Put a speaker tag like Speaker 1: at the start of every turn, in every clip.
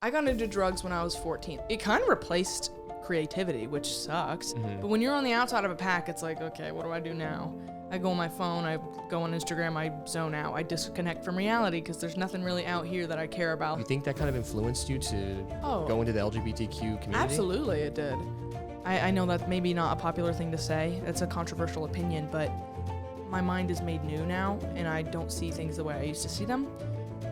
Speaker 1: I got into drugs when I was 14. It kind of replaced creativity, which sucks. But when you're on the outside of a pack, it's like, okay, what do I do now? I go on my phone, I go on Instagram, I zone out, I disconnect from reality because there's nothing really out here that I care about.
Speaker 2: You think that kind of influenced you to go into the LGBTQ community?
Speaker 1: Absolutely, it did. I know that's maybe not a popular thing to say. It's a controversial opinion, but my mind is made new now, and I don't see things the way I used to see them.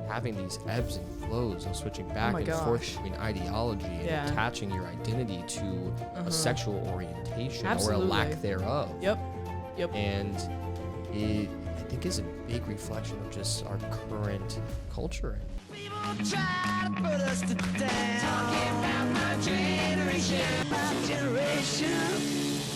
Speaker 2: Having these ebbs and flows of switching back and forth between ideology and attaching your identity to a sexual orientation or a lack thereof.
Speaker 1: Yep.
Speaker 2: And it, I think, is a big reflection of just our current culture.
Speaker 3: People try to put us to down. Talking about my generation.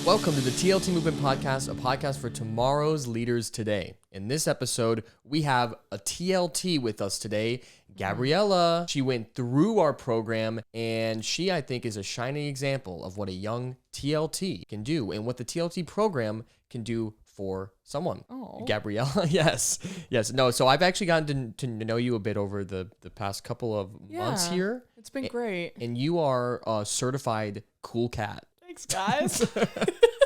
Speaker 2: Welcome to the TLT Movement Podcast, a podcast for tomorrow's leaders today. In this episode, we have a TLT with us today, Gabrielle. She went through our program, and she, I think, is a shining example of what a young TLT can do and what the TLT program can do for someone.
Speaker 1: Oh,
Speaker 2: Gabrielle, yes. No, so I've actually gotten to know you a bit over the past couple of months here.
Speaker 1: It's been great.
Speaker 2: And you are a certified cool cat.
Speaker 1: Thanks, guys.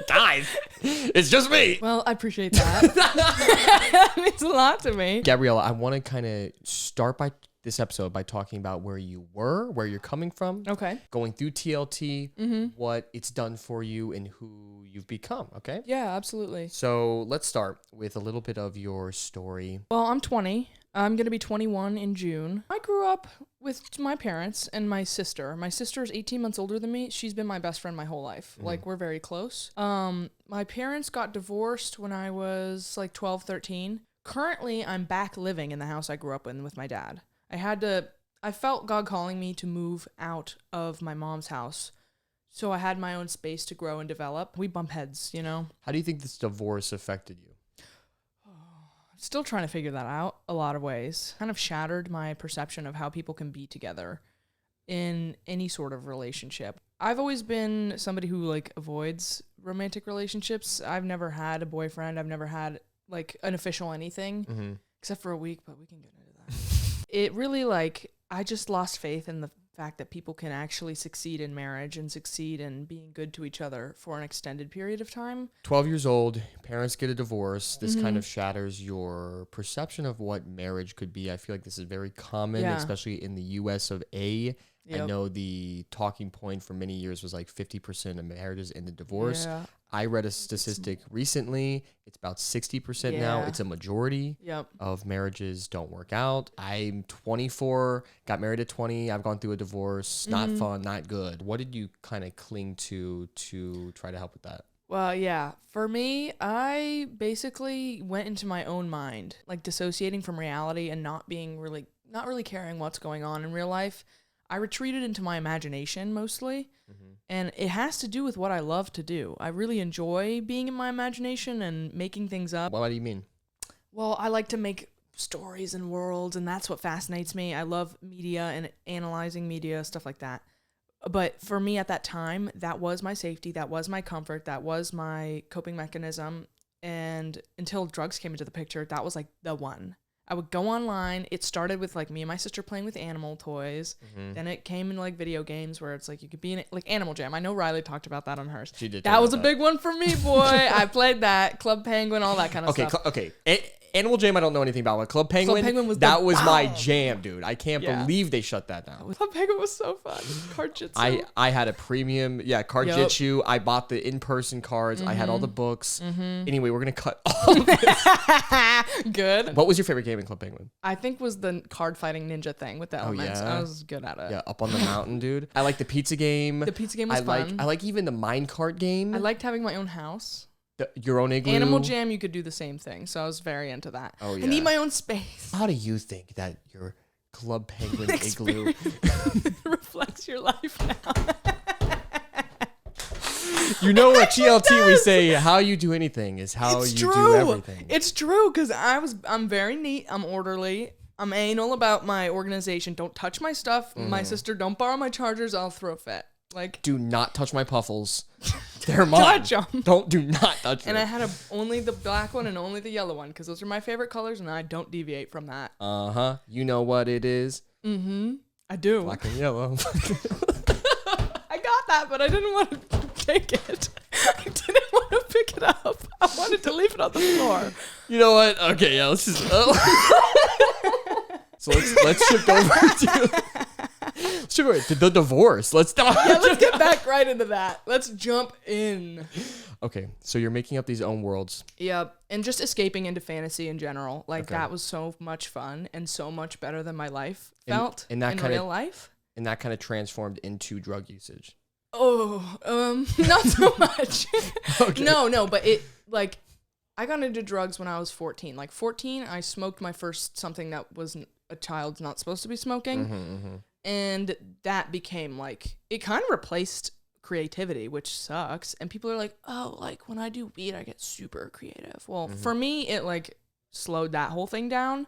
Speaker 2: Guys, it's just me.
Speaker 1: Well, I appreciate that. That means a lot to me.
Speaker 2: Gabrielle, I want to kind of start by this episode by talking about where you were, where you're coming from.
Speaker 1: Okay.
Speaker 2: Going through TLT, what it's done for you, and who you've become, okay?
Speaker 1: Yeah, absolutely.
Speaker 2: So let's start with a little bit of your story.
Speaker 1: Well, I'm 20. I'm going to be 21 in June. I grew up with my parents and my sister. My sister is 18 months older than me. She's been my best friend my whole life. Like, we're very close. My parents got divorced when I was like 12, 13. Currently, I'm back living in the house I grew up in with my dad. I felt God calling me to move out of my mom's house. So I had my own space to grow and develop. We bump heads, you know?
Speaker 2: How do you think this divorce affected you?
Speaker 1: Still trying to figure that out a lot of ways. Kind of shattered my perception of how people can be together in any sort of relationship. I've always been somebody who like avoids romantic relationships. I've never had a boyfriend. I've never had like an official anything except for a week, but we can get into that. It really I just lost faith in the fact that people can actually succeed in marriage and succeed in being good to each other for an extended period of time. 12
Speaker 2: years old, parents get a divorce. This kind of shatters your perception of what marriage could be. I feel like this is very common, especially in the US of A. Yep. I know the talking point for many years was like 50% of marriages end in divorce. Yeah. I read a statistic recently. It's about 60% now. It's a majority of marriages don't work out. I'm 24, got married at 20. I've gone through a divorce. Not fun, not good. What did you kind of cling to try to help with that?
Speaker 1: Well, yeah. For me, I basically went into my own mind, like dissociating from reality and not really caring what's going on in real life. I retreated into my imagination mostly, and it has to do with what I love to do. I really enjoy being in my imagination and making things up.
Speaker 2: What do you mean?
Speaker 1: Well, I like to make stories and worlds, and that's what fascinates me. I love media and analyzing media, stuff like that. But for me at that time, that was my safety, that was my comfort, that was my coping mechanism. And until drugs came into the picture, that was like the one. I would go online. It started with like me and my sister playing with animal toys. Then it came in like video games where it's like you could be in like Animal Jam. I know Riley talked about that on hers.
Speaker 2: She did.
Speaker 1: That was a big one for me, boy. I played that. Club Penguin, all that kind of stuff.
Speaker 2: Okay. Animal Jam, I don't know anything about. But Club Penguin was my jam, dude. I can't believe they shut that down.
Speaker 1: Club Penguin was so fun. Card Jitsu.
Speaker 2: I had a premium, Card Jitsu. I bought the in-person cards. I had all the books. Anyway, we're going to cut all of this.
Speaker 1: Good.
Speaker 2: What was your favorite game in Club Penguin?
Speaker 1: I think was the card fighting ninja thing with the elements. I was good at it.
Speaker 2: Yeah, up on the mountain, dude. I like the pizza game.
Speaker 1: The pizza game was fun.
Speaker 2: I like even the minecart game.
Speaker 1: I liked having my own house.
Speaker 2: Your own igloo?
Speaker 1: Animal Jam, you could do the same thing, so I was very into that.
Speaker 2: Oh, yeah.
Speaker 1: I need my own space.
Speaker 2: How do you think that your Club Penguin igloo
Speaker 1: reflects your life now?
Speaker 2: You know what, TLT, we say how you do anything is how do everything.
Speaker 1: It's true, because I'm very neat, I'm orderly, I'm anal about my organization. Don't touch my stuff. My sister, don't borrow my chargers, I'll throw a fit. Like,
Speaker 2: do not touch my puffles. They're mine.
Speaker 1: Touch them.
Speaker 2: Do not touch them.
Speaker 1: And I had only the black one and only the yellow one because those are my favorite colors, and I don't deviate from that.
Speaker 2: You know what it is.
Speaker 1: I do.
Speaker 2: Black and yellow.
Speaker 1: I got that, but I didn't want to take it. I didn't want to pick it up. I wanted to leave it on the floor.
Speaker 2: You know what? Okay, yeah, let's just. So let's shift over to the divorce. Let's talk.
Speaker 1: Yeah, let's get back right into that. Let's jump in.
Speaker 2: Okay, so you're making up these own worlds.
Speaker 1: Yep, and just escaping into fantasy in general. Like
Speaker 2: Okay.
Speaker 1: that was so much fun and so much better than my life felt
Speaker 2: and that
Speaker 1: in
Speaker 2: kinda-
Speaker 1: real life.
Speaker 2: And that kind of transformed into drug usage.
Speaker 1: Oh, not so much.
Speaker 2: Okay.
Speaker 1: No, but it like I got into drugs when I was 14. Like 14, I smoked my first something that was a child's not supposed to be smoking. And that became like, it kind of replaced creativity, which sucks. And people are like, oh, like when I do weed, I get super creative. Well, for me, it like slowed that whole thing down.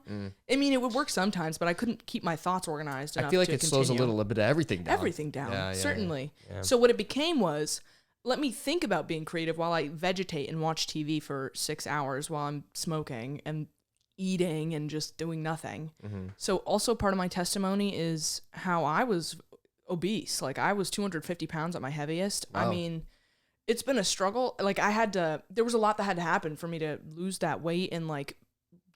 Speaker 1: I mean, it would work sometimes, but I couldn't keep my thoughts organized enough.
Speaker 2: I feel like
Speaker 1: to
Speaker 2: it slows a
Speaker 1: continue.
Speaker 2: little bit of everything down.
Speaker 1: Everything down,
Speaker 2: Yeah,
Speaker 1: certainly.
Speaker 2: yeah.
Speaker 1: So what it became was, let me think about being creative while I vegetate and watch TV for 6 hours while I'm smoking and eating and just doing nothing. So also part of my testimony is how I was obese. Like I was 250 pounds at my heaviest.
Speaker 2: Wow.
Speaker 1: I mean, it's been a struggle. Like there was a lot that had to happen for me to lose that weight and like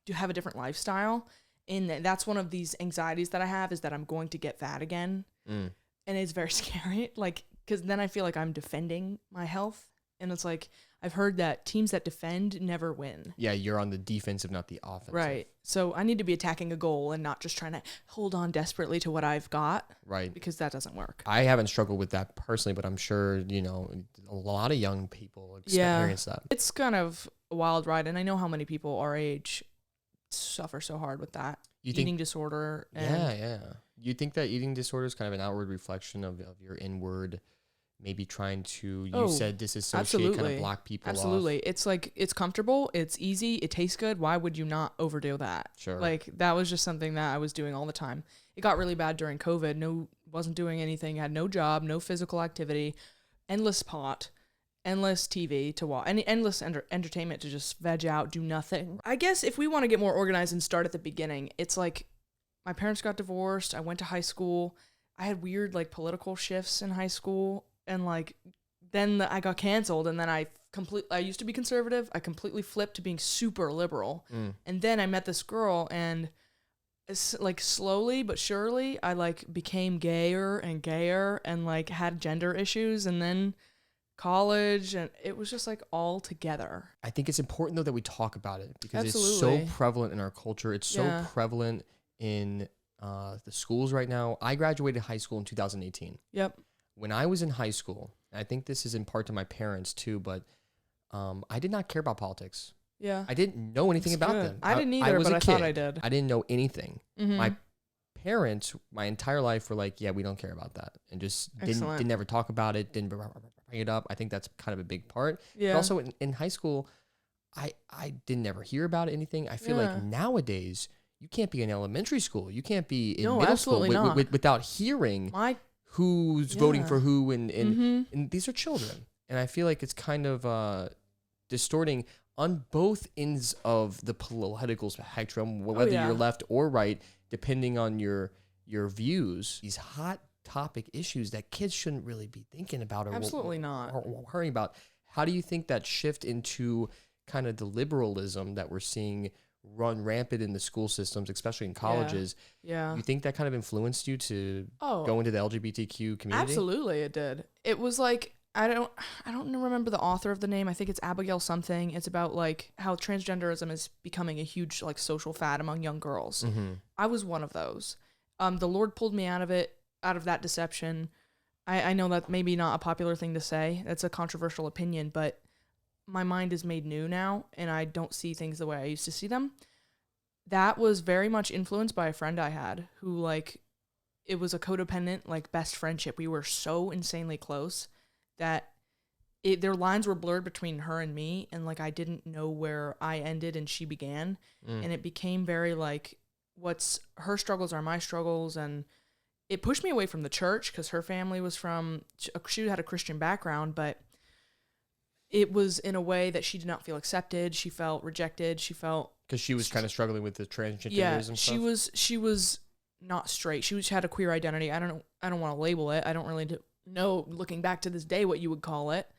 Speaker 1: to have a different lifestyle. And that's one of these anxieties that I have, is that I'm going to get fat again. And it's very scary. Like, because then I feel like I'm defending my health. And it's like, I've heard that teams that defend never win.
Speaker 2: Yeah, you're on the defensive, not the offensive.
Speaker 1: Right. So I need to be attacking a goal and not just trying to hold on desperately to what I've got.
Speaker 2: Right.
Speaker 1: Because that doesn't work.
Speaker 2: I haven't struggled with that personally, but I'm sure, a lot of young people experience that.
Speaker 1: It's kind of a wild ride. And I know how many people our age suffer so hard with that. Eating disorder. And
Speaker 2: Yeah. You think that eating disorder is kind of an outward reflection of your inward, maybe trying to, you said disassociate, kind of block people off.
Speaker 1: Absolutely. It's like, it's comfortable, it's easy, it tastes good. Why would you not overdo that?
Speaker 2: Sure.
Speaker 1: Like, that was just something that I was doing all the time. It got really bad during COVID. Wasn't doing anything, had no job, no physical activity, endless pot, endless TV to watch, endless entertainment to just veg out, do nothing. I guess if we want to get more organized and start at the beginning, it's like, my parents got divorced, I went to high school, I had weird, like, political shifts in high school, and, like, then I got canceled, and then I used to be conservative, I completely flipped to being super liberal, and then I met this girl, and, like, slowly but surely, I, like, became gayer, and, like, had gender issues, and then college, and it was just, like, all together.
Speaker 2: I think it's important, though, that we talk about it, because it's
Speaker 1: Absolutely.
Speaker 2: so prevalent in our culture. It's so prevalent in the schools right now. I graduated high school in 2018.
Speaker 1: Yep.
Speaker 2: When I was in high school, and I think this is in part to my parents too, but I did not care about politics.
Speaker 1: Yeah.
Speaker 2: I didn't know anything
Speaker 1: That's
Speaker 2: about
Speaker 1: good.
Speaker 2: them.
Speaker 1: I didn't either,
Speaker 2: was
Speaker 1: but
Speaker 2: a
Speaker 1: I thought
Speaker 2: kid.
Speaker 1: I did.
Speaker 2: I didn't know anything.
Speaker 1: Mhm.
Speaker 2: My parents, my entire life, were like, yeah, we don't care about that. And just didn't ever talk about it, didn't bring it up. I think that's kind of a big part.
Speaker 1: Yeah.
Speaker 2: But also in high school, I didn't ever hear about anything. I feel like nowadays, you can't be in elementary school. You can't be in middle school without hearing who's voting for who, and these are children. And I feel like it's kind of distorting on both ends of the political spectrum, whether you're left or right, depending on your views. These hot topic issues that kids shouldn't really be thinking about or
Speaker 1: Absolutely not.
Speaker 2: or worrying about. How do you think that shift into kind of the liberalism that we're seeing run rampant in the school systems, especially in colleges?
Speaker 1: Yeah.
Speaker 2: You think that kind of influenced you to go into the LGBTQ community?
Speaker 1: Absolutely, it did. It was like, I don't remember the author of the name. I think it's Abigail something. It's about like how transgenderism is becoming a huge like social fad among young girls. I was one of those. The Lord pulled me out of that deception. I know that maybe not a popular thing to say. That's a controversial opinion, but my mind is made new now, and I don't see things the way I used to see them. That was very much influenced by a friend I had who, like, it was a codependent, like, best friendship. We were so insanely close that their lines were blurred between her and me, and, like, I didn't know where I ended and she began. And it became very, like, what's her struggles are my struggles, and it pushed me away from the church because her family was she had a Christian background, but it was in a way that she did not feel accepted. She felt rejected. She felt...
Speaker 2: Because she was kind of struggling with the transgenderism stuff?
Speaker 1: She was not straight. She had a queer identity. I don't want to label it. I don't really know, looking back to this day, what you would call it.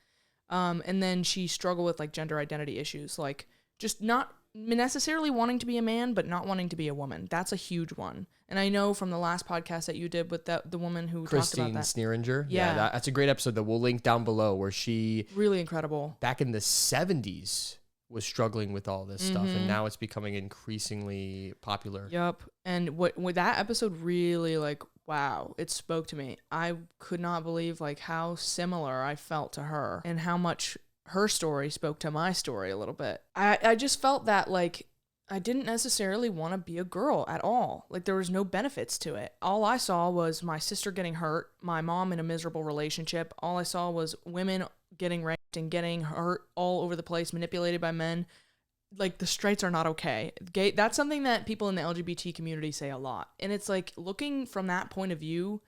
Speaker 1: And then she struggled with like gender identity issues, like just not necessarily wanting to be a man, but not wanting to be a woman. That's a huge one. And I know from the last podcast that you did with the woman who
Speaker 2: Christine
Speaker 1: talked about that.
Speaker 2: Sneeringer.
Speaker 1: Yeah.
Speaker 2: That's a great episode that we'll link down below, where she
Speaker 1: really incredible
Speaker 2: back in the 70s was struggling with all this stuff, and now it's becoming increasingly popular.
Speaker 1: Yep. And what that episode really, like, wow, it spoke to me. I could not believe like how similar I felt to her, and how much her story spoke to my story a little bit. I just felt that like I didn't necessarily want to be a girl at all. Like there was no benefits to it. All I saw was my sister getting hurt, my mom in a miserable relationship. All I saw was women getting raped and getting hurt all over the place, manipulated by men. Like the straights are not okay. That's something that people in the LGBT community say a lot. And it's like, looking from that point of view,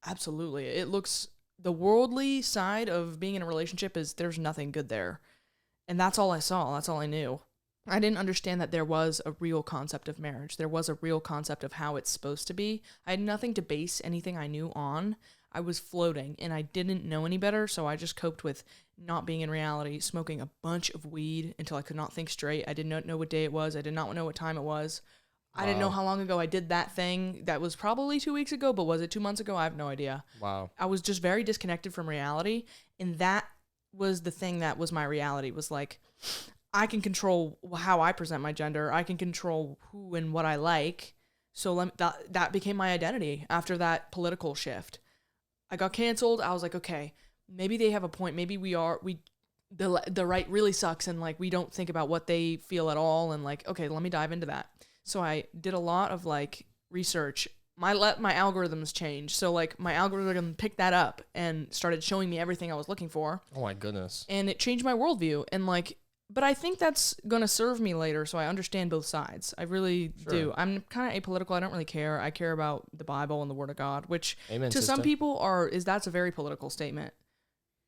Speaker 1: absolutely. It looks, the worldly side of being in a relationship is there's nothing good there. And that's all I saw. That's all I knew. I didn't understand that there was a real concept of marriage. There was a real concept of how it's supposed to be. I had nothing to base anything I knew on. I was floating and I didn't know any better, so I just coped with not being in reality, smoking a bunch of weed until I could not think straight. I did not know what day it was. I did not know what time it was. Wow. I didn't know how long ago I did that thing. That was probably 2 weeks ago, but was it 2 months ago? I have no idea.
Speaker 2: Wow.
Speaker 1: I was just very disconnected from reality, and that was the thing that was my reality, was like, I can control how I present my gender. I can control who and what I like. So that became my identity after that political shift. I got canceled. I was like, okay, maybe they have a point. Maybe the right really sucks, and like we don't think about what they feel at all. And like, okay, let me dive into that. So I did a lot of like research. My algorithms changed. So like my algorithm picked that up and started showing me everything I was looking for.
Speaker 2: Oh my goodness.
Speaker 1: And it changed my worldview. And like, but I think that's going to serve me later, so I understand both sides. I really do. I'm kind of apolitical. I don't really care. I care about the Bible and the Word of God, which
Speaker 2: Amen,
Speaker 1: to
Speaker 2: sister.
Speaker 1: some people that's a very political statement.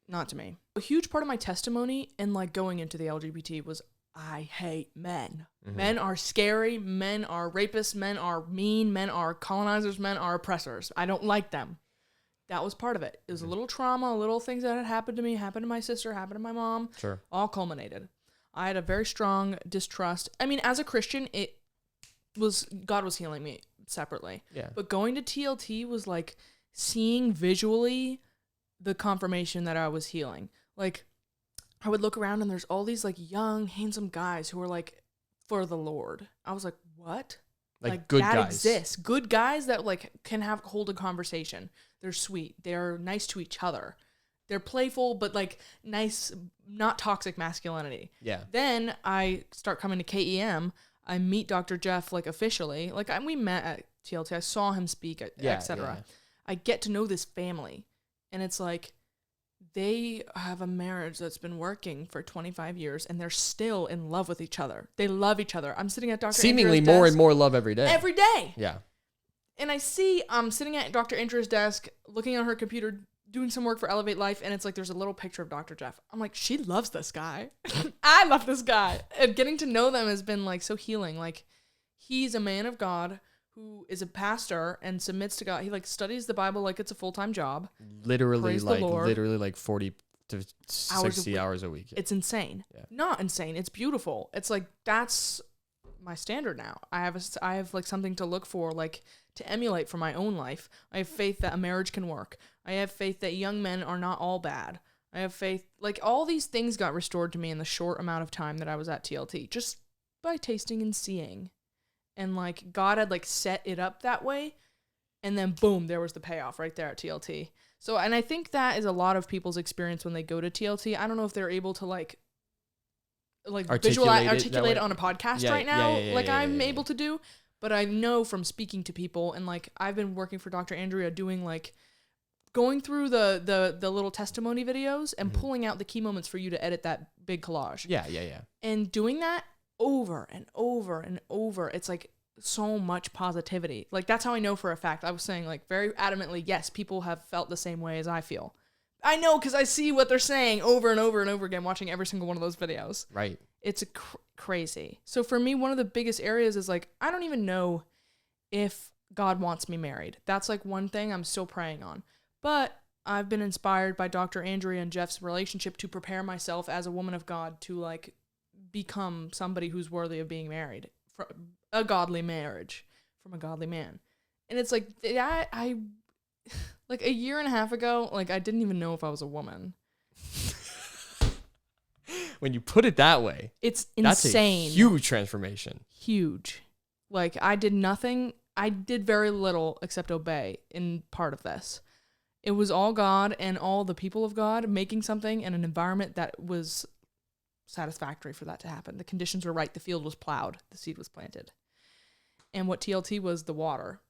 Speaker 1: Not to me. A huge part of my testimony and like going into the LGBT was I hate men. Mm-hmm. Men are scary. Men are rapists. Men are mean. Men are colonizers. Men are oppressors. I don't like them. That was part of it. It was a little trauma, little things that had happened to me, happened to my sister, happened to my mom.
Speaker 2: Sure.
Speaker 1: All culminated. I had a very strong distrust. I mean, as a Christian, God was healing me separately.
Speaker 2: Yeah.
Speaker 1: But going to TLT was like seeing visually the confirmation that I was healing. Like, I would look around and there's all these like young, handsome guys who are like for the Lord. I was like, what?
Speaker 2: Like good
Speaker 1: that
Speaker 2: guys.
Speaker 1: Exists. Good guys that like can hold a conversation. They're sweet. They're nice to each other. They're playful, but like nice, not toxic masculinity.
Speaker 2: Yeah.
Speaker 1: Then I start coming to KEM. I meet Dr. Jeff like officially. Like we met at TLT. I saw him speak, etc.
Speaker 2: Yeah.
Speaker 1: I get to know this family, and it's like they have a marriage that's been working for 25 years, and they're still in love with each other. They love each other. I'm sitting at Dr.
Speaker 2: Seemingly
Speaker 1: Andrew's
Speaker 2: more
Speaker 1: desk
Speaker 2: and more love every day.
Speaker 1: every day.
Speaker 2: Yeah.
Speaker 1: And I see I'm sitting at Dr. Andrew's desk, looking on her computer, doing some work for Elevate Life, and it's like there's a little picture of Dr. Jeff. I'm like, she loves this guy. I love this guy. And getting to know them has been like so healing. Like, he's a man of God who is a pastor and submits to God. He like studies the Bible like it's a full-time job.
Speaker 2: Literally like 40 to 60 hours a week.
Speaker 1: It's insane.
Speaker 2: Yeah.
Speaker 1: Not insane. It's beautiful. It's like, that's my standard now. I have like something to look for, like to emulate for my own life. I have faith that a marriage can work. I have faith that young men are not all bad. I have faith, like all these things got restored to me in the short amount of time that I was at TLT, just by tasting and seeing. And like God had like set it up that way, and then boom, there was the payoff right there at TLT. So, and I think that is a lot of people's experience when they go to TLT. I don't know if they're able to like articulate it on a podcast right now, I'm able to do. But I know from speaking to people, and like I've been working for Dr. Andrea doing like going through the little testimony videos and pulling out the key moments for you to edit that big collage.
Speaker 2: Yeah.
Speaker 1: And doing that over and over and over, it's like so much positivity. Like that's how I know for a fact. I was saying like very adamantly, yes, people have felt the same way as I feel. I know because I see what they're saying over and over and over again, watching every single one of those videos.
Speaker 2: Right.
Speaker 1: It's crazy. So for me, one of the biggest areas is like, I don't even know if God wants me married. That's like one thing I'm still praying on. But I've been inspired by Dr. Andrea and Jeff's relationship to prepare myself as a woman of God to like become somebody who's worthy of being married, for a godly marriage from a godly man. And it's like I like a year and a half ago, like I didn't even know if I was a woman.
Speaker 2: When you put it that way,
Speaker 1: it's insane.
Speaker 2: That's a huge transformation.
Speaker 1: Huge. Like I did nothing. I did very little except obey in part of this. It was all God and all the people of God making something in an environment that was satisfactory for that to happen. The conditions were right. The field was plowed. The seed was planted. And what TLT was the water.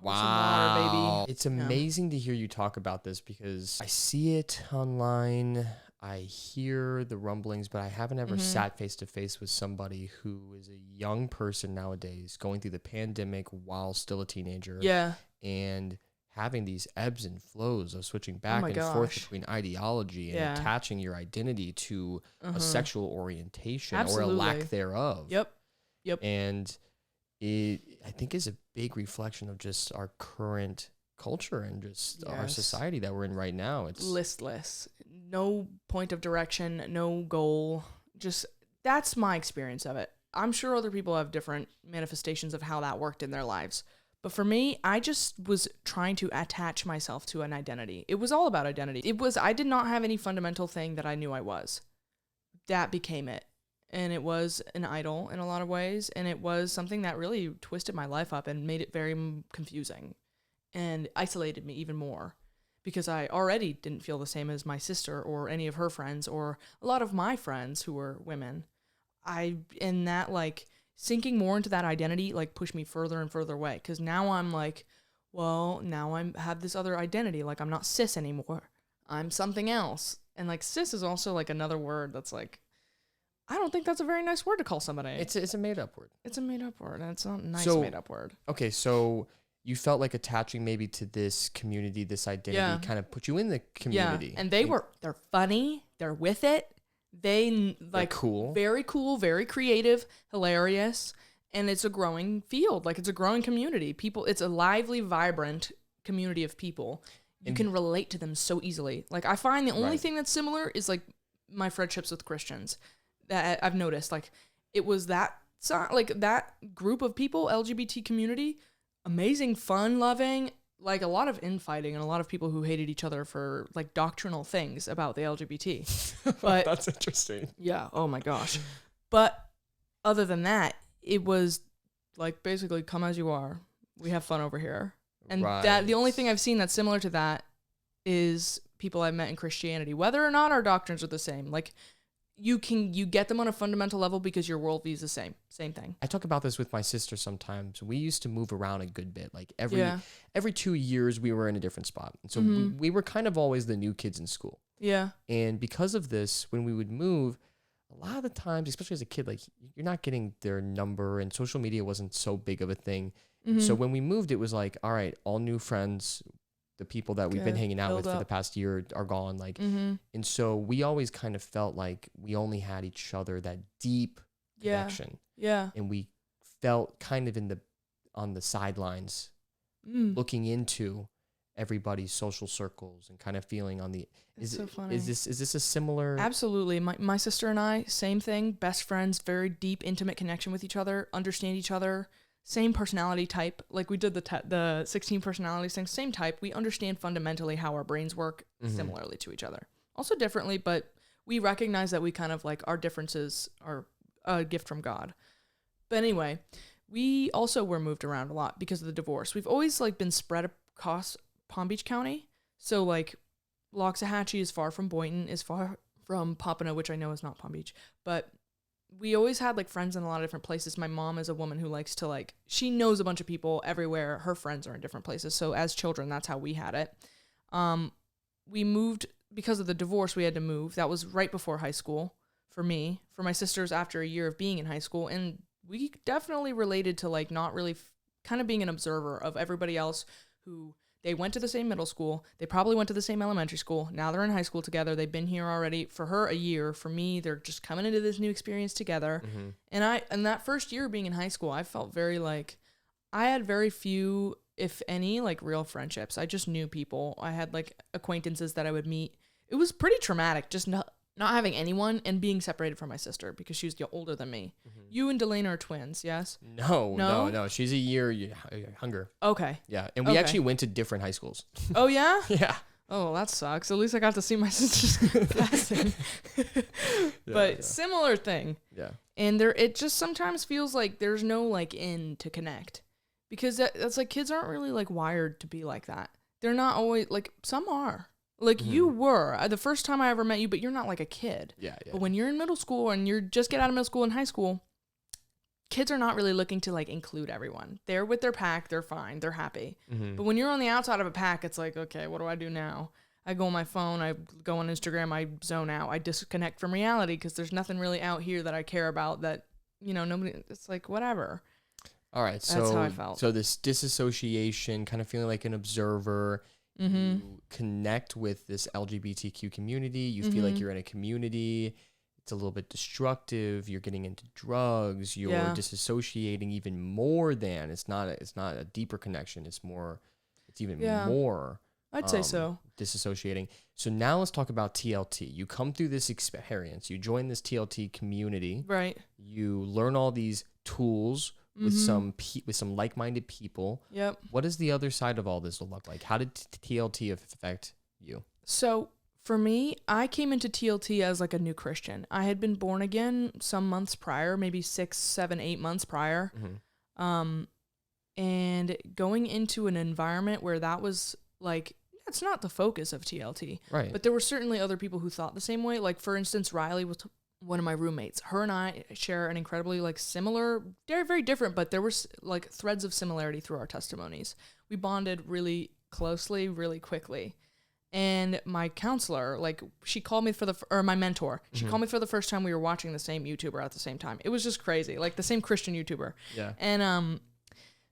Speaker 1: Pour some water, baby.
Speaker 2: It's amazing to hear you talk about this because I see it online. I hear the rumblings, but I haven't ever sat face to face with somebody who is a young person nowadays going through the pandemic while still a teenager.
Speaker 1: Yeah.
Speaker 2: And having these ebbs and flows of switching back and forth between ideology and attaching your identity to a sexual orientation or a lack thereof.
Speaker 1: Yep.
Speaker 2: And it, I think, is a big reflection of just our current culture and just our society that we're in right now. It's
Speaker 1: listless. No point of direction, no goal. Just, that's my experience of it. I'm sure other people have different manifestations of how that worked in their lives. But for me, I just was trying to attach myself to an identity. It was all about identity. I did not have any fundamental thing that I knew I was. That became it. And it was an idol in a lot of ways. And it was something that really twisted my life up and made it very confusing and isolated me even more. Because I already didn't feel the same as my sister or any of her friends or a lot of my friends who were women. In that, like, sinking more into that identity, like, pushed me further and further away. Because now I'm like, well, now I have this other identity. Like, I'm not cis anymore. I'm something else. And, like, cis is also, like, another word that's, like, I don't think that's a very nice word to call somebody.
Speaker 2: It's a made-up word.
Speaker 1: It's a made-up word, and it's not a nice made-up word.
Speaker 2: Okay, so you felt like attaching maybe to this community, this identity, kind of put you in the community.
Speaker 1: Yeah, and they're funny. They're with it. They're
Speaker 2: cool.
Speaker 1: Very cool, very creative, hilarious, and it's a growing field. Like, it's a growing community. It's a lively, vibrant community of people. You can relate to them so easily. Like, I find the only thing that's similar is, like, my friendships with Christians that I've noticed. Like, it was that group of people, LGBT community, amazing, fun-loving, like a lot of infighting and a lot of people who hated each other for like doctrinal things about the LGBT. But
Speaker 2: that's interesting.
Speaker 1: Yeah. Oh my gosh. But other than that, it was like basically come as you are. We have fun over here. And that the only thing I've seen that's similar to that is people I've met in Christianity, whether or not our doctrines are the same. Like you get them on a fundamental level because your worldview is the same thing.
Speaker 2: I talk about this with my sister sometimes. We used to move around a good bit. Like every 2 years we were in a different spot. And so we were kind of always the new kids in school.
Speaker 1: Yeah.
Speaker 2: And because of this, when we would move, a lot of the times, especially as a kid, like you're not getting their number and social media wasn't so big of a thing. So when we moved, it was like, all right, all new friends, the people that we've been hanging out with for the past year are gone. Like, and so we always kind of felt like we only had each other, that deep connection.
Speaker 1: Yeah.
Speaker 2: And we felt kind of on the sidelines, looking into everybody's social circles and kind of feeling on the,
Speaker 1: so funny.
Speaker 2: Is this a similar?
Speaker 1: Absolutely. My sister and I, same thing, best friends, very deep, intimate connection with each other, understand each other. Same personality type, like we did the 16 personalities thing, same type. We understand fundamentally how our brains work similarly to each other. Also differently, but we recognize that we kind of like our differences are a gift from God. But anyway, we also were moved around a lot because of the divorce. We've always like been spread across Palm Beach County. So like Loxahatchee is far from Boynton, is far from Pompano, which I know is not Palm Beach, but we always had like friends in a lot of different places. My mom is a woman who likes to like, she knows a bunch of people everywhere. Her friends are in different places. So as children, that's how we had it. We moved because of the divorce. We had to move. That was right before high school for me. For my sisters, after a year of being in high school, and we definitely related to like not really kind of being an observer of everybody else who they went to the same middle school. They probably went to the same elementary school. Now they're in high school together. They've been here already. For her, a year. For me, they're just coming into this new experience together. And that first year being in high school, I felt very like, I had very few, if any, like real friendships. I just knew people. I had like acquaintances that I would meet. It was pretty traumatic just not having anyone and being separated from my sister because she was older than me. You and Delana are twins, yes?
Speaker 2: No. She's a year younger.
Speaker 1: Okay.
Speaker 2: Yeah, and we actually went to different high schools.
Speaker 1: Oh, yeah?
Speaker 2: Yeah.
Speaker 1: Oh, that sucks. At least I got to see my sister's passing. But similar thing.
Speaker 2: Yeah.
Speaker 1: And it just sometimes feels like there's no like end to connect. Because that's like kids aren't really like wired to be like that. They're not always like some are. Like you were the first time I ever met you, but you're not like a kid.
Speaker 2: Yeah.
Speaker 1: But when you're in middle school and you're just get out of middle school and high school, kids are not really looking to like include everyone. They're with their pack, they're fine, they're happy. But when you're on the outside of a pack, it's like, okay, what do I do now? I go on my phone, I go on Instagram, I zone out, I disconnect from reality because there's nothing really out here that I care about that, nobody, it's like, whatever.
Speaker 2: All right. So
Speaker 1: that's how I felt.
Speaker 2: So this disassociation, kind of feeling like an observer, you connect with this LGBTQ community, you feel like you're in a community, it's a little bit destructive, you're getting into drugs, you're disassociating even more than, it's not a deeper connection, it's even more.
Speaker 1: I'd say so.
Speaker 2: Disassociating. So now let's talk about TLT. You come through this experience, you join this TLT community. Right. You learn all these tools with some like-minded people. Yep. What does the other side of all this look like? How did TLT affect you?
Speaker 1: So for me, I came into TLT as like a new Christian. I had been born again some months prior, maybe 6, 7, 8 months prior. And going into an environment where that was like, that's not the focus of TLT. Right. But there were certainly other people who thought the same way. Like, for instance, Riley was one of my roommates. Her and I share an incredibly like similar, very, very different, but there were like threads of similarity through our testimonies. We bonded really closely, really quickly. And my counselor, like she called me or my mentor, she called me for the first time. We were watching the same YouTuber at the same time. It was just crazy, like the same Christian YouTuber. Yeah. And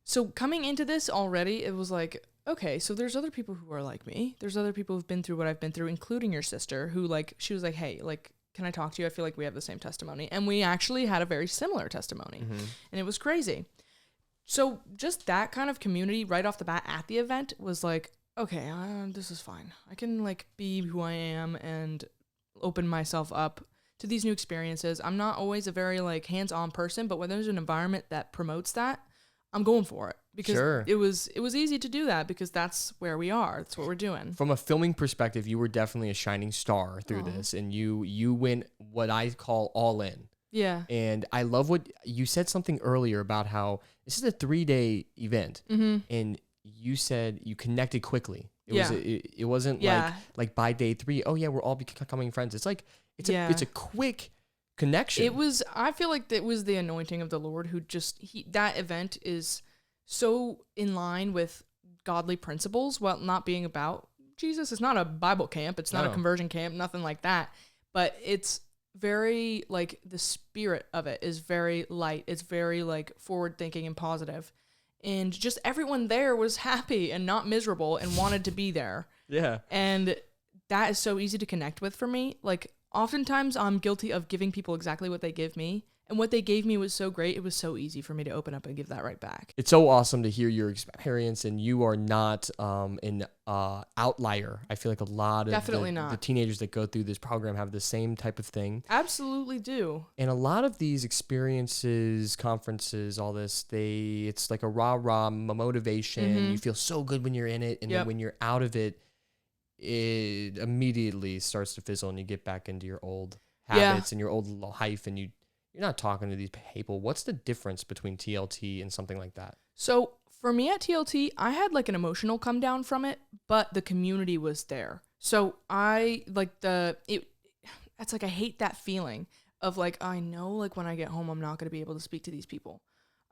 Speaker 1: so coming into this already, it was like, okay, so there's other people who are like me. There's other people who've been through what I've been through, including your sister, who like, she was like, hey, like, can I talk to you? I feel like we have the same testimony. And we actually had a very similar testimony. And it was crazy. So just that kind of community right off the bat at the event was like, okay, this is fine. I can like be who I am and open myself up to these new experiences. I'm not always a very like hands-on person, but when there's an environment that promotes that, I'm going for it. Because it was easy to do that because that's where we are. That's what we're doing.
Speaker 2: From a filming perspective, you were definitely a shining star through this, and you went what I call all in. Yeah. And I love what you said something earlier about how this is a 3-day event, and you said you connected quickly. It wasn't like by day 3, oh yeah, we're all becoming friends. It's like it's a quick connection.
Speaker 1: I feel like it was the anointing of the Lord who that event is so in line with godly principles while not being about Jesus. It's not a Bible camp. It's not a conversion camp, nothing like that. But it's very like the spirit of it is very light. It's very like forward thinking and positive. And just everyone there was happy and not miserable and wanted to be there. Yeah. And that is so easy to connect with for me. Like oftentimes I'm guilty of giving people exactly what they give me. And what they gave me was so great. It was so easy for me to open up and give that right back.
Speaker 2: It's so awesome to hear your experience, and you are not an outlier. I feel like a lot of the teenagers that go through this program have the same type of thing.
Speaker 1: Absolutely do.
Speaker 2: And a lot of these experiences, conferences, all this, it's like a rah-rah motivation. You feel so good when you're in it, and then when you're out of it, it immediately starts to fizzle, and you get back into your old habits and your old life, and you're not talking to these people. What's the difference between TLT and something like that?
Speaker 1: So for me at TLT, I had like an emotional come down from it, but the community was there. So I like it's like I hate that feeling of like, I know like when I get home, I'm not going to be able to speak to these people.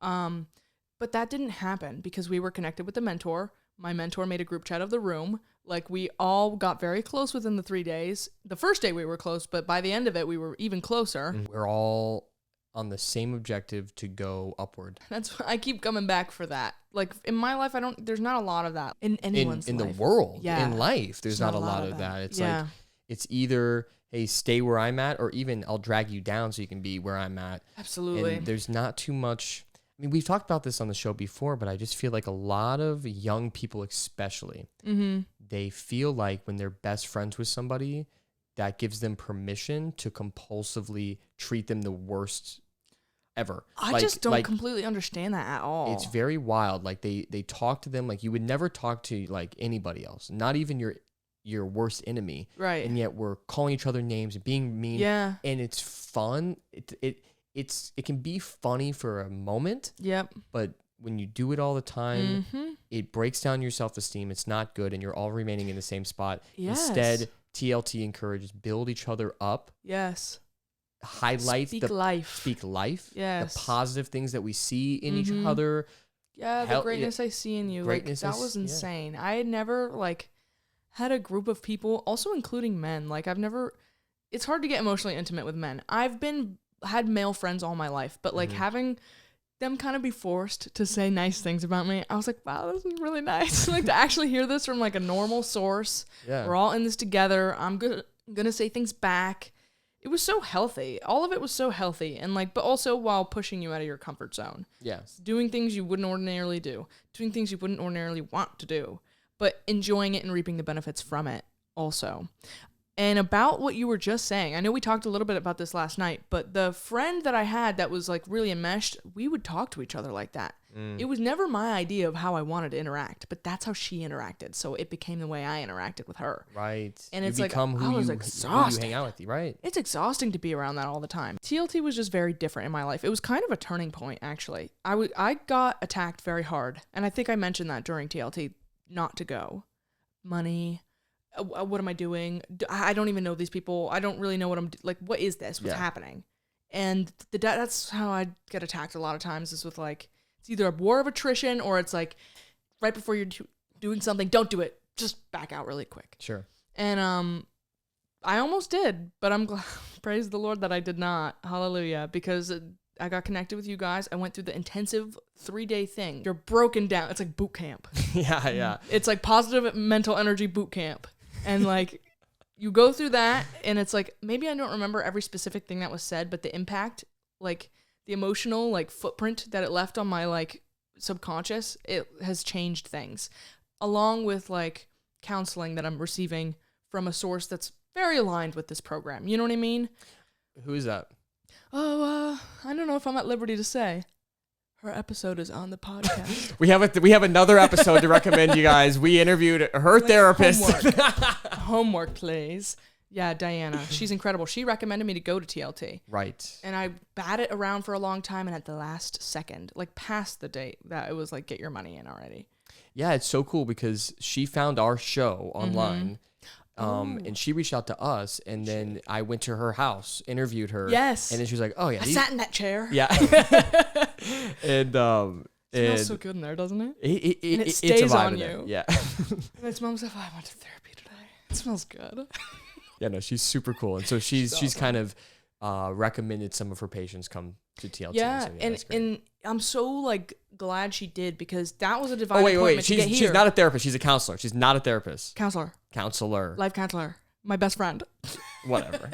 Speaker 1: But that didn't happen because we were connected with the mentor. My mentor made a group chat of the room. Like we all got very close within the 3 days. The first day we were close, but by the end of it, we were even closer.
Speaker 2: We're all on the same objective to go upward.
Speaker 1: I keep coming back for that. Like in my life, there's not a lot of that in anyone's life.
Speaker 2: In the world, in life, there's not a lot of that. It's like, it's either, hey, stay where I'm at, or even I'll drag you down so you can be where I'm at.
Speaker 1: Absolutely.
Speaker 2: And there's not too much. I mean, we've talked about this on the show before, but I just feel like a lot of young people, especially, they feel like when they're best friends with somebody, that gives them permission to compulsively treat them the worst ever.
Speaker 1: I just don't completely understand that at all.
Speaker 2: It's very wild. Like they talk to them like you would never talk to like anybody else, not even your worst enemy.
Speaker 1: Right.
Speaker 2: And yet we're calling each other names and being mean.
Speaker 1: Yeah.
Speaker 2: And it's fun. It can be funny for a moment.
Speaker 1: Yep.
Speaker 2: But when you do it all the time,
Speaker 1: Mm-hmm.
Speaker 2: it breaks down your self-esteem. It's not good, and you're all remaining in the same spot.
Speaker 1: Yes.
Speaker 2: Instead, TLT encourages build each other up.
Speaker 1: Yes.
Speaker 2: Highlight
Speaker 1: Speak life.
Speaker 2: The
Speaker 1: Yes.
Speaker 2: positive things that we see in each
Speaker 1: Mhm.
Speaker 2: other.
Speaker 1: Yeah, the greatness I see in you. Like,
Speaker 2: Greatness
Speaker 1: that was insane. I had never like had a group of people, also including men. Like it's hard to get emotionally intimate with men. I've had male friends all my life, but like having them kind of be forced to say nice things about me, I was like, wow, this is really nice. Like to actually hear this from like a normal source.
Speaker 2: Yeah.
Speaker 1: We're all in this together. I'm gonna say things back. It was so healthy. All of it was so healthy, and like, but also while pushing you out of your comfort zone.
Speaker 2: Yes.
Speaker 1: Doing things you wouldn't ordinarily do, doing things you wouldn't ordinarily want to do, but enjoying it and reaping the benefits from it also. And about what you were just saying, I know we talked a little bit about this last night, but the friend that I had that was like really enmeshed, we would talk to each other like that. It was never my idea of how I wanted to interact, but that's how she interacted. So it became the way I interacted with her.
Speaker 2: Right.
Speaker 1: And it's
Speaker 2: you
Speaker 1: like,
Speaker 2: become
Speaker 1: I
Speaker 2: who
Speaker 1: was
Speaker 2: you
Speaker 1: exhausted.
Speaker 2: hang out with. Right.
Speaker 1: It's exhausting to be around that all the time. TLT was just very different in my life. It was kind of a turning point, actually. I got attacked very hard, and I think I mentioned that during TLT, not to go. Money. What am I doing? I don't even know these people. I don't really know what like, what is this? What's happening? And that's how I get attacked a lot of times, is with like, it's either a war of attrition or it's like right before you're doing something, don't do it. Just back out really quick.
Speaker 2: Sure.
Speaker 1: And I almost did, but I'm glad, praise the Lord that I did not. Hallelujah. Because I got connected with you guys. I went through the intensive 3-day thing. You're broken down. It's like boot camp.
Speaker 2: Yeah.
Speaker 1: It's like positive mental energy boot camp. And like you go through that, and it's like, maybe I don't remember every specific thing that was said, but the impact, like the emotional like footprint that it left on my like subconscious, it has changed things, along with like counseling that I'm receiving from a source that's very aligned with this program. You know what I mean?
Speaker 2: Who is that?
Speaker 1: Oh, I don't know if I'm at liberty to say. Her episode is on the podcast.
Speaker 2: We have another episode to recommend you guys. We interviewed her therapist.
Speaker 1: Homework, please. Yeah, Diana. She's incredible. She recommended me to go to TLT.
Speaker 2: Right.
Speaker 1: And I batted around for a long time, and at the last second, like past the date, that it was like, get your money in already.
Speaker 2: Yeah, it's so cool because she found our show online. And she reached out to us, and then I went to her house, interviewed her.
Speaker 1: Yes.
Speaker 2: And then she was like, oh yeah.
Speaker 1: I sat in that chair.
Speaker 2: Yeah. And
Speaker 1: It smells so good in there, doesn't it?
Speaker 2: It
Speaker 1: stays
Speaker 2: it's a vibe
Speaker 1: on
Speaker 2: in there.
Speaker 1: you.
Speaker 2: Yeah.
Speaker 1: And it smells like, I went to therapy today. It smells good.
Speaker 2: Yeah, no, she's super cool. And so she's
Speaker 1: awesome.
Speaker 2: kind of recommended some of her patients come to TLT.
Speaker 1: Yeah,
Speaker 2: so,
Speaker 1: and I'm so like glad she did, because that was a divine
Speaker 2: wait.
Speaker 1: appointment to get here.
Speaker 2: She's not a therapist. She's a counselor. She's not a therapist.
Speaker 1: Counselor. Life counselor. My best friend.
Speaker 2: Whatever.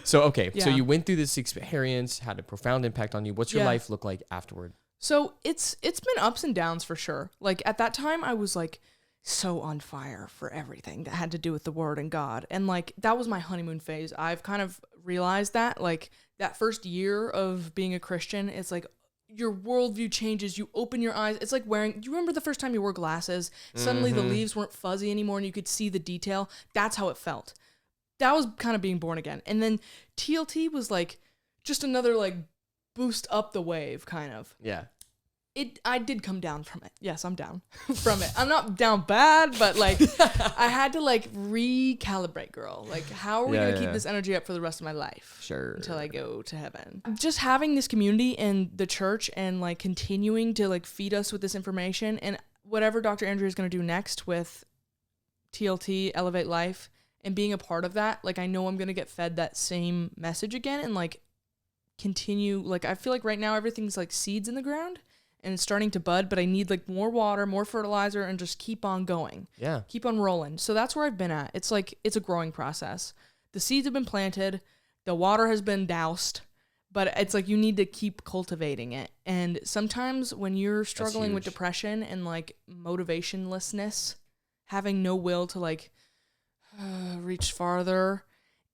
Speaker 2: So, okay.
Speaker 1: Yeah.
Speaker 2: So you went through this experience, had a profound impact on you. What's your life look like afterward?
Speaker 1: So it's been ups and downs for sure. Like at that time I was like so on fire for everything that had to do with the word and God. And like that was my honeymoon phase. I've kind of realized that like that first year of being a Christian, it's like your worldview changes. You open your eyes. It's like do you remember the first time you wore glasses? Suddenly the leaves weren't fuzzy anymore and you could see the detail. That's how it felt. That was kind of being born again. And then TLT was like just another like boost up the wave kind of.
Speaker 2: Yeah.
Speaker 1: I did come down from it. Yes, I'm down from it. I'm not down bad, but like I had to like recalibrate, girl. Like how are we going to keep this energy up for the rest of my life?
Speaker 2: Sure.
Speaker 1: Until I go to heaven. Just having this community and the church and like continuing to like feed us with this information, and whatever Dr. Andrea is going to do next with TLT, Elevate Life, and being a part of that, like I know I'm going to get fed that same message again and like continue. Like I feel like right now everything's like seeds in the ground and it's starting to bud, but I need like more water, more fertilizer, and just keep on going.
Speaker 2: Yeah.
Speaker 1: Keep on rolling. So that's where I've been at. It's like, it's a growing process. The seeds have been planted. The water has been doused, But it's like you need to keep cultivating it. And sometimes when you're struggling with depression and like motivationlessness, having no will to like reach farther,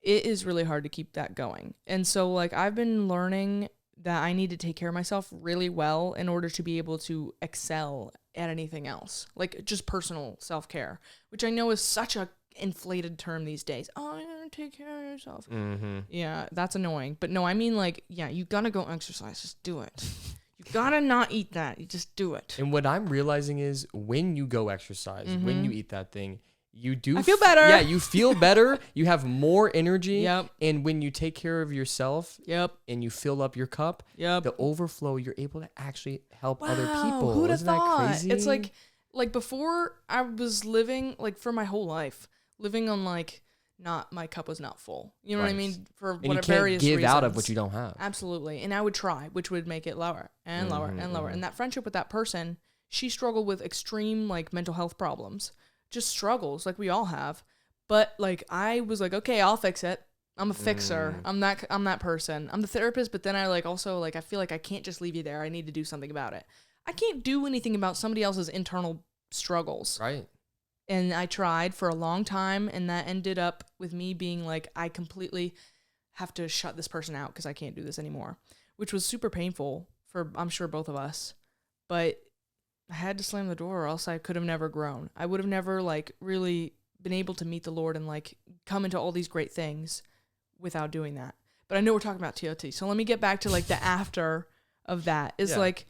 Speaker 1: it is really hard to keep that going. And so like I've been learning that I need to take care of myself really well in order to be able to excel at anything else. Like just personal self-care, which I know is such a inflated term these days. Oh, you gotta take care of yourself. Mm-hmm. Yeah, that's annoying. But no, I mean like, yeah, you gotta go exercise. Just do it. You gotta not eat that. You just do it.
Speaker 2: And what I'm realizing is when you go exercise, when you eat that thing, you do.
Speaker 1: I feel better.
Speaker 2: Yeah, you feel better. You have more energy.
Speaker 1: Yep.
Speaker 2: And when you take care of yourself.
Speaker 1: Yep.
Speaker 2: And you fill up your cup.
Speaker 1: Yep.
Speaker 2: The overflow, you're able to actually help other people.
Speaker 1: Who'd have
Speaker 2: Isn't
Speaker 1: thought?
Speaker 2: that crazy?
Speaker 1: It's like before I was living like for my whole life, living on like not my cup was not full. You know what I mean? For
Speaker 2: and
Speaker 1: whatever
Speaker 2: you can't
Speaker 1: various
Speaker 2: give
Speaker 1: reasons.
Speaker 2: out of what you don't have.
Speaker 1: Absolutely. And I would try, which would make it lower and lower and lower. And that friendship with that person, she struggled with extreme like mental health problems, just struggles like we all have. But like I was like, okay, I'll fix it. I'm a fixer. I'm that person. I'm the therapist, but then I like also like I feel like I can't just leave you there. I need to do something about it. I can't do anything about somebody else's internal struggles.
Speaker 2: Right.
Speaker 1: And I tried for a long time, and that ended up with me being like, I completely have to shut this person out because I can't do this anymore, which was super painful for, I'm sure, both of us. But I had to slam the door or else I could have never grown. I would have never like really been able to meet the Lord and like come into all these great things without doing that. But I know we're talking about TLT. So let me get back to like the after of that is like,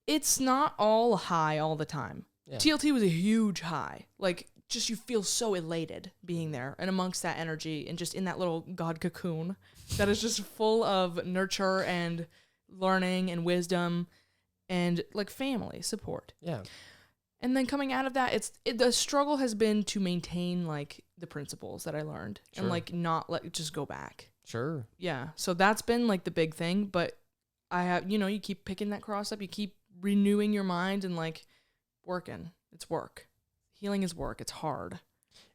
Speaker 1: it's not all high all the time. Yeah. TLT was a huge high. Like, just you feel so elated being there and amongst that energy and just in that little God cocoon that is just full of nurture and learning and wisdom and like family support.
Speaker 2: Yeah.
Speaker 1: And then coming out of that, the struggle has been to maintain like the principles that I learned and like not let it just go back.
Speaker 2: Sure.
Speaker 1: Yeah. So that's been like the big thing. But I have, you keep picking that cross up. You keep renewing your mind and like working. It's work. Healing is work. It's hard.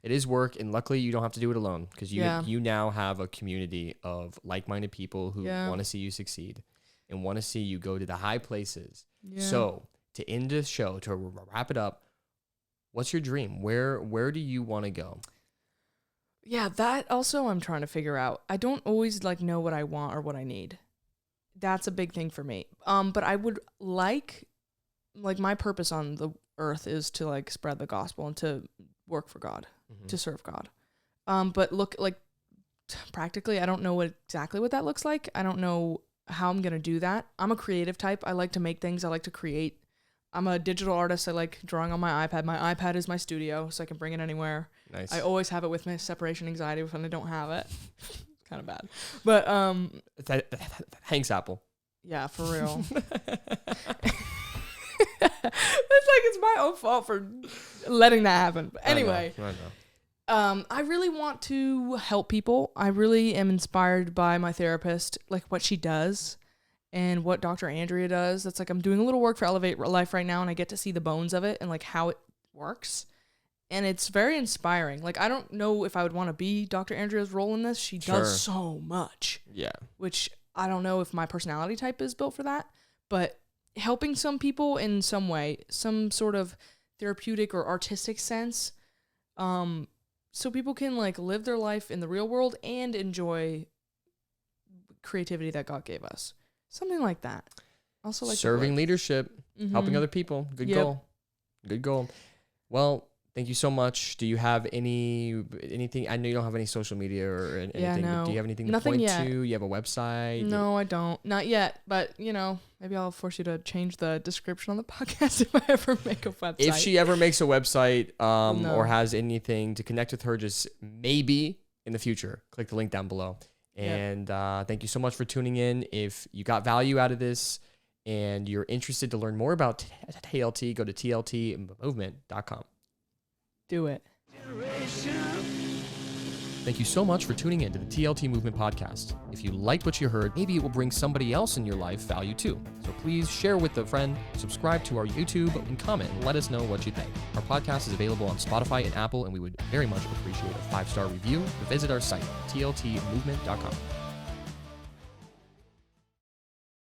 Speaker 2: It is work, and luckily you don't have to do it alone because you now have a community of like-minded people who want to see you succeed and want to see you go to the high places. Yeah. So to end this show, to wrap it up, what's your dream? Where do you want to go?
Speaker 1: Yeah, that also I'm trying to figure out. I don't always like know what I want or what I need. That's a big thing for me. But I would like my purpose on the earth is to like spread the gospel and to work for God, to serve God. But look, like practically, I don't know exactly what that looks like. I don't know how I'm going to do that. I'm a creative type. I like to make things. I like to create. I'm a digital artist. I like drawing on my iPad. My iPad is my studio, so I can bring it anywhere. Nice. I always have it with me. Separation anxiety when I don't have it. It's kind of bad. But
Speaker 2: thanks, Apple.
Speaker 1: Yeah, for real. It's like it's my own fault for letting that happen. But anyway, I know. I really want to help people. I really am inspired by my therapist, like what she does and what Dr. Andrea does. That's like I'm doing a little work for Elevate Life right now, and I get to see the bones of it and like how it works. And it's very inspiring. Like I don't know if I would want to be Dr. Andrea's role in this. She does so much. Yeah. Which I don't know if my personality type is built for that, but helping some people in some way, some sort of therapeutic or artistic sense, so people can like live their life in the real world and enjoy creativity that God gave us. Something like that. Also like
Speaker 2: serving leadership, helping other people. Good goal. Good goal. Well, thank you so much. Do you have anything? I know you don't have any social media or anything. Yeah, no. But do you have anything to point to? You have a website?
Speaker 1: No, I don't. Not yet. But, maybe I'll force you to change the description on the podcast if I ever make a website.
Speaker 2: If she ever makes a website or has anything to connect with her, just maybe in the future, click the link down below. And thank you so much for tuning in. If you got value out of this and you're interested to learn more about TLT, go to TLTMOVEMENT.com.
Speaker 1: Do it.
Speaker 2: Thank you so much for tuning in to the TLT Movement Podcast. If you liked what you heard, maybe it will bring somebody else in your life value too. So please share with a friend, subscribe to our YouTube, and comment and let us know what you think. Our podcast is available on Spotify and Apple, and we would very much appreciate a 5-star review. Visit our site, TLTMOVEMENT.com.